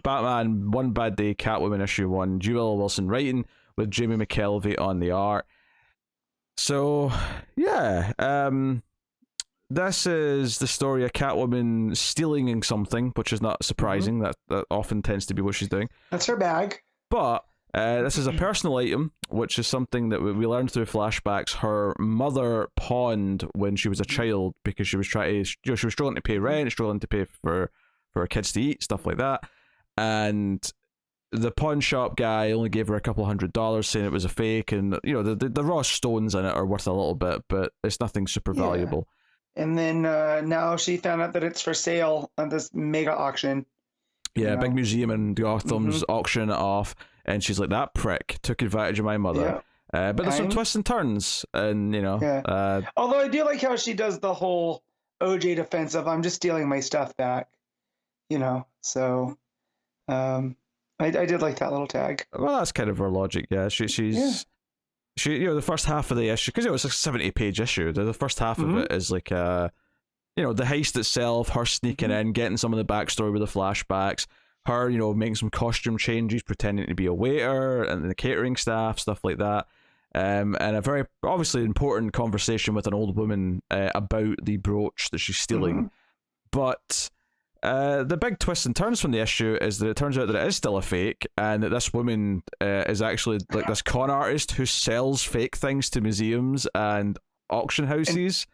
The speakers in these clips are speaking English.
Batman One Bad Day, Catwoman issue 1, G. Willow Wilson writing with Jamie McKelvey on the art. So, yeah, this is the story of Catwoman stealing something, which is not surprising. That often tends to be what she's doing. That's her bag. But this is a personal item, which is something that we learned through flashbacks. Her mother pawned when she was a child because she was trying to, she was struggling to pay rent, struggling to pay for her kids to eat, stuff like that. And the pawn shop guy only gave her a couple $100, saying it was a fake, and the raw stones in it are worth a little bit, but it's nothing super valuable. And then now she found out that it's for sale at this mega auction. Yeah, big museum in Gotham's auctioning it off, and she's like, that prick took advantage of my mother. But there's some twists and turns, and although I do like how she does the whole OJ defense of, I'm just stealing my stuff back, so I did like that little tag. Well, that's kind of her logic. Yeah, she's the first half of the issue, because it's a 70-page issue. The first half of it is like the heist itself, her sneaking in, getting some of the backstory with the flashbacks, her making some costume changes, pretending to be a waiter and the catering staff, stuff like that. And a very obviously important conversation with an old woman about the brooch that she's stealing. But the big twists and turns from the issue is that it turns out that it is still a fake, and that this woman is actually like this con artist who sells fake things to museums and auction houses.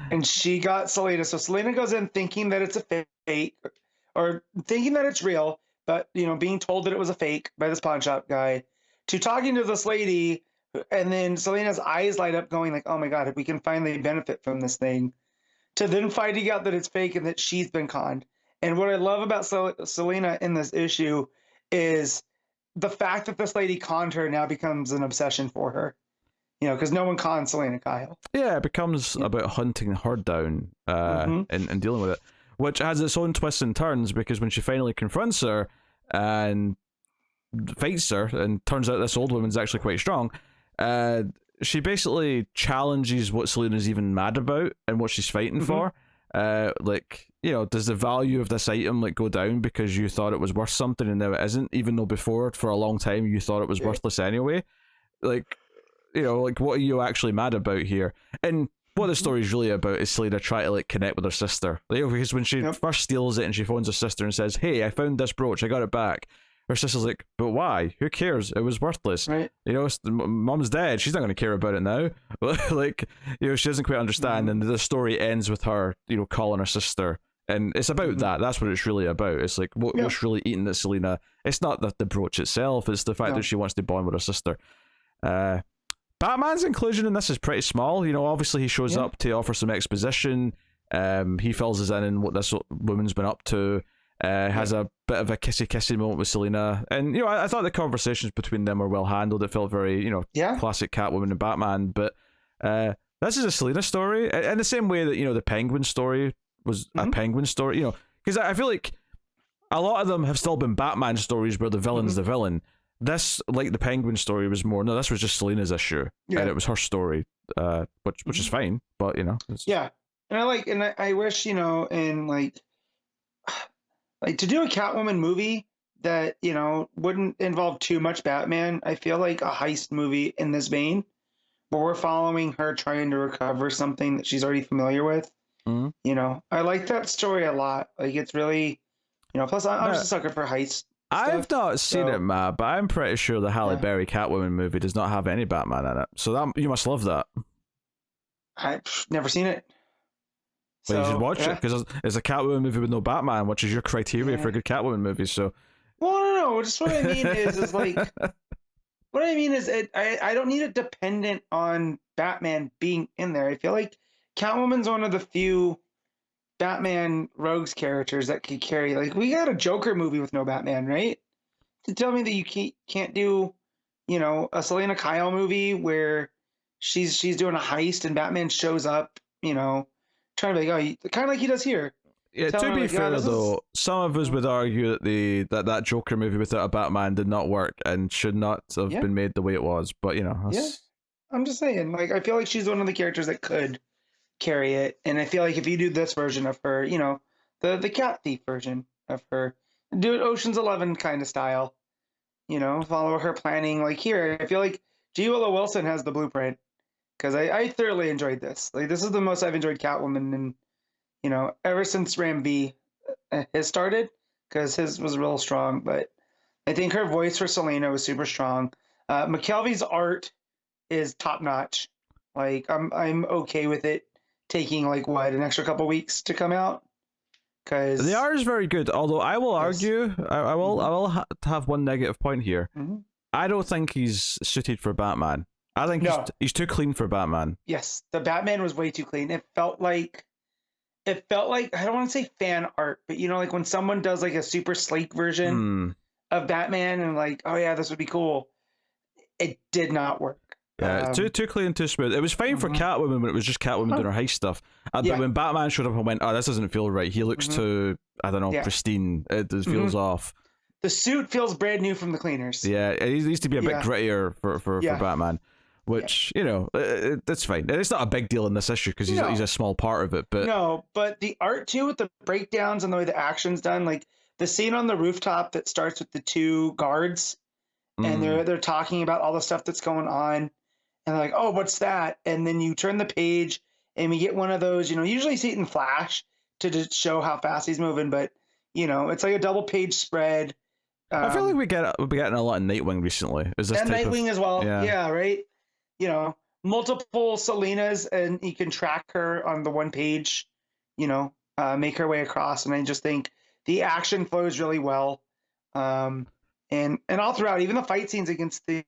And she got Selena. So Selena goes in thinking that it's a fake, or thinking that it's real, but being told that it was a fake by this pawn shop guy, to talking to this lady, and then Selena's eyes light up going like, oh my God, if we can finally benefit from this thing, to then finding out that it's fake and that she's been conned. And what I love about Selena in this issue is the fact that this lady conned her now becomes an obsession for her. Because no one conned Selena Kyle. Yeah, it becomes about hunting her down and dealing with it, which has its own twists and turns, because when she finally confronts her and fights her, and turns out this old woman's actually quite strong, she basically challenges what Selena's even mad about and what she's fighting for. Does the value of this item go down because you thought it was worth something and now it isn't, even though before for a long time you thought it was worthless anyway? What are you actually mad about here? And what the story is really about is Selena trying to connect with her sister. Because when she first steals it and she phones her sister and says, "Hey, I found this brooch, I got it back." Her sister's like, "But why? Who cares? It was worthless. Right. Mom's dead. She's not going to care about it now." She doesn't quite understand. And the story ends with her, calling her sister. And it's about that. That's what it's really about. It's like, what's really eating at Selena? It's not the brooch itself. It's the fact that she wants to bond with her sister. Batman's inclusion in this is pretty small. Obviously he shows up to offer some exposition. He fills us in what this woman's been up to. Has a bit of a kissy moment with Selena, and I thought the conversations between them were well handled. It felt very classic Catwoman and Batman. But this is a Selena story in the same way that the Penguin story was a Penguin story. Because I feel like a lot of them have still been Batman stories where the villain's the villain. This, like the Penguin story, was more, no, this was just Selena's issue, and it was her story, which is fine, but and I wish in to do a Catwoman movie that wouldn't involve too much Batman. I feel like a heist movie in this vein, where we're following her trying to recover something that she's already familiar with. I like that story a lot. It's really, plus I'm just a sucker for heist. I've not seen it, Matt, but I'm pretty sure the Halle Berry Catwoman movie does not have any Batman in it. So that you must love that. I've never seen it. Well, you should watch it, because it's a Catwoman movie with no Batman, which is your criteria for a good Catwoman movie. So, well, no. Just what I mean is what I mean is I don't need it dependent on Batman being in there. I feel like Catwoman's one of the few Batman rogues characters that could carry. We got a Joker movie with no Batman, right? To tell me that you can't do, a Selena Kyle movie where she's doing a heist and Batman shows up, trying to be kind of like he does here. Yeah, to be fair though, some of us would argue that that Joker movie without a Batman did not work and should not have been made the way it was. But I'm just saying, I feel like she's one of the characters that could carry it, and I feel like if you do this version of her, the cat thief version of her, do it Ocean's 11 kind of style. Follow her planning. Like here, I feel like G. Willow Wilson has the blueprint because I thoroughly enjoyed this. Like this is the most I've enjoyed Catwoman, and ever since Ram V has started, because his was real strong. But I think her voice for Selena was super strong. McKelvey's art is top notch. Like I'm okay with it taking like an extra couple weeks to come out. Because the art is very good, although I will argue, I will have one negative point here. I don't think he's suited for Batman. I think he's too clean for Batman. Yes, the Batman was way too clean. It felt like I don't want to say fan art, but like when someone does like a super sleek version of Batman and like, oh yeah, this would be cool. It did not work. Yeah, too clean, too smooth. It was fine for Catwoman when it was just Catwoman doing her heist stuff. But when Batman showed up and went, oh, this doesn't feel right. He looks too, I don't know, pristine. It feels off. The suit feels brand new from the cleaners. Yeah, it needs to be a bit grittier for Batman, which, that's fine. And it's not a big deal in this issue because he's a small part of it. But no, but the art too, with the breakdowns and the way the action's done, like the scene on the rooftop that starts with the two guards and they're talking about all the stuff that's going on. And they're like, oh, what's that? And then you turn the page and we get one of those, usually see it in Flash to just show how fast he's moving. But, it's like a double page spread. I feel like we're getting a lot of Nightwing recently. Is this and Nightwing as well. Yeah, right. Multiple Selenas, and you can track her on the one page, make her way across. And I just think the action flows really well. And all throughout, even the fight scenes against the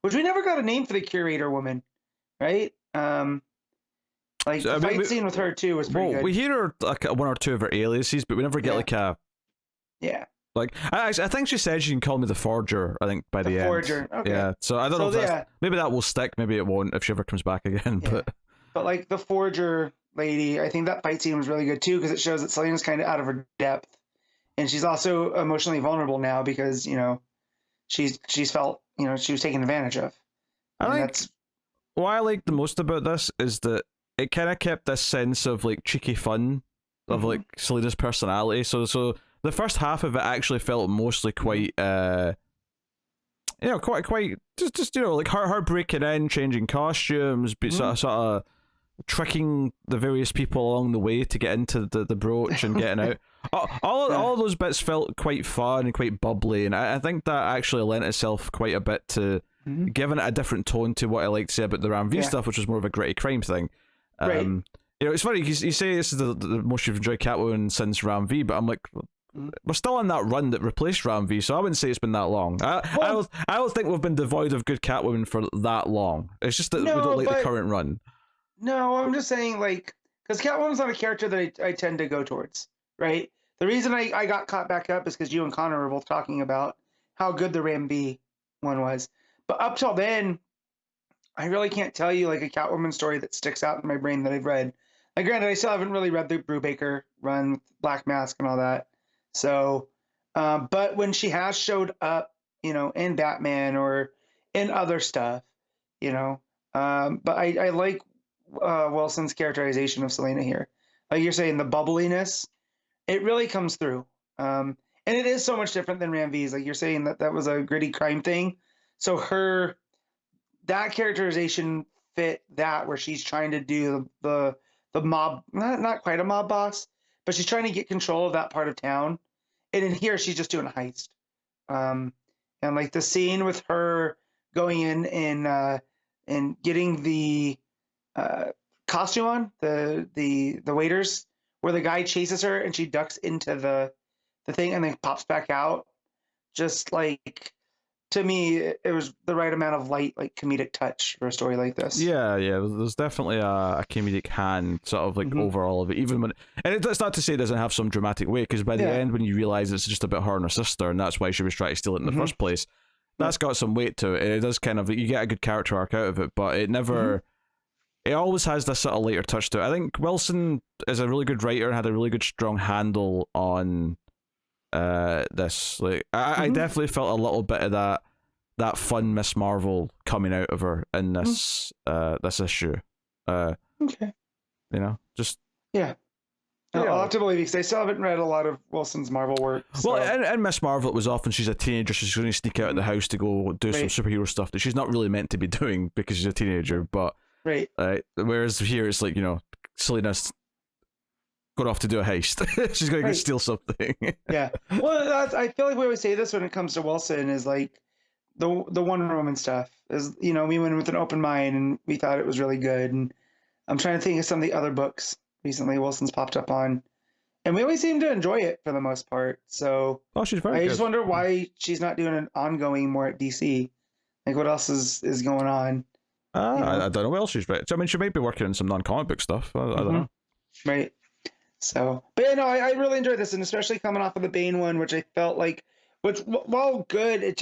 which we never got a name for the curator woman, right? The fight scene with her too was pretty good. We hear her like one or two of her aliases, but we never get like a like. I think she said she can call me the Forger. I think by the end. Forger. Okay. Yeah. So I don't know if maybe that will stick. Maybe it won't if she ever comes back again. Yeah. But like the Forger lady, I think that fight scene was really good too because it shows that Selena's kind of out of her depth, and she's also emotionally vulnerable now because she's felt she was taken advantage of. I think what I like the most about this is that it kind of kept this sense of like cheeky fun of like Selena's personality. So the first half of it actually felt mostly quite quite just like her breaking in, changing costumes, but sort of tricking the various people along the way to get into the brooch and getting out. All those bits felt quite fun and quite bubbly, and I think that actually lent itself quite a bit to giving it a different tone to what I like to say about the Ram V stuff, which was more of a gritty crime thing. Right. It's funny because you say this is the most you've enjoyed Catwoman since Ram V, but I'm like, we're still on that run that replaced Ram V, so I wouldn't say it's been that long. I don't think we've been devoid of good Catwoman for that long. It's just that we don't like the current run. No, I'm just saying, like, because Catwoman's not a character that I tend to go towards, right? The reason I got caught back up is because you and Connor were both talking about how good the Ram V one was. But up till then, I really can't tell you, like, a Catwoman story that sticks out in my brain that I've read. Like, granted, I still haven't really read the Brubaker run with Black Mask and all that. So, but when she has showed up, in Batman or in other stuff, but I like Wilson's characterization of Selena here. Like you're saying, the bubbliness, it really comes through. And it is so much different than Ram V's. Like you're saying that was a gritty crime thing. So that characterization fit that where she's trying to do the mob, not quite a mob boss, but she's trying to get control of that part of town. And in here, she's just doing a heist. And like the scene with her going in and getting the costume on, the waiters, where the guy chases her and she ducks into the thing and then pops back out. Just like, to me, it was the right amount of light, like comedic touch for a story like this. Yeah, there's definitely a comedic hand sort of like over all of it, even when, and it's not to say it doesn't have some dramatic weight, because by the end when you realize it's just about her and her sister and that's why she was trying to steal it in the first place, that's got some weight to it. It does kind of, you get a good character arc out of it, but it never, it always has this sort of lighter touch to it. I think Wilson is a really good writer and had a really good strong handle on this. Like I definitely felt a little bit of that fun Miss Marvel coming out of her in this this issue. Okay. Just I'll tough to believe because I still haven't read a lot of Wilson's Marvel work. So. Well, and Miss Marvel, it was often she's a teenager, so she's going to sneak out of the house to go do some superhero stuff that she's not really meant to be doing because she's a teenager. But whereas here it's like, you know, Selena's going off to do a heist. She's going to go steal something. Yeah. Well, I feel like we always say this when it comes to Wilson is like the Wonder Woman stuff is, you know, we went in with an open mind and we thought it was really good. And I'm trying to think of some of the other books recently Wilson's popped up on, and we always seem to enjoy it for the most part. So she's very I good. just wonder why she's not doing an ongoing more at DC. Like, what else is going on? I don't know what else she's read. I mean, she might be working on some non-comic book stuff. I don't know. Right. So, but yeah, no, I really enjoyed this, and especially coming off of the Bane one, which I felt like, while good,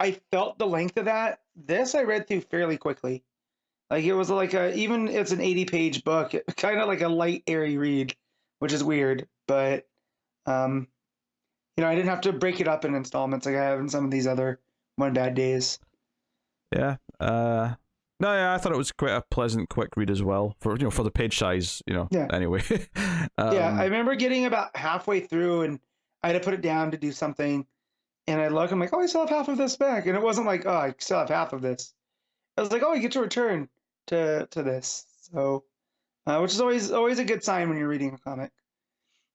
I felt the length of that. This I read through fairly quickly. Like, it was like even it's an 80-page book, kind of like a light, airy read, which is weird. But, you know, I didn't have to break it up in installments like I have in some of these other One Bad Days. Yeah. No, yeah, I thought it was quite a pleasant, quick read as well for the page size. Yeah. Anyway. Yeah, I remember getting about halfway through and I had to put it down to do something, and I look, I'm like, oh, I still have half of this back, and it wasn't like, oh, I still have half of this. I was like, oh, I get to return to this. So, which is always a good sign when you're reading a comic.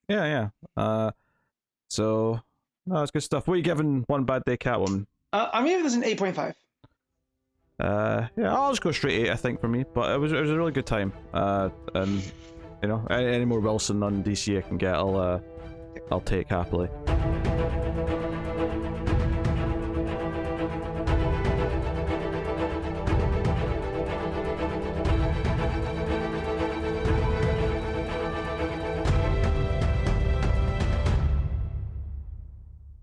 Yeah. So, no, it's good stuff. What are you giving One Bad Day Catwoman? I'm giving this an 8.5. Yeah, I'll just go straight 8, I think, for me. But it was a really good time. And you know, any more Wilson on DC I can get, I'll take happily.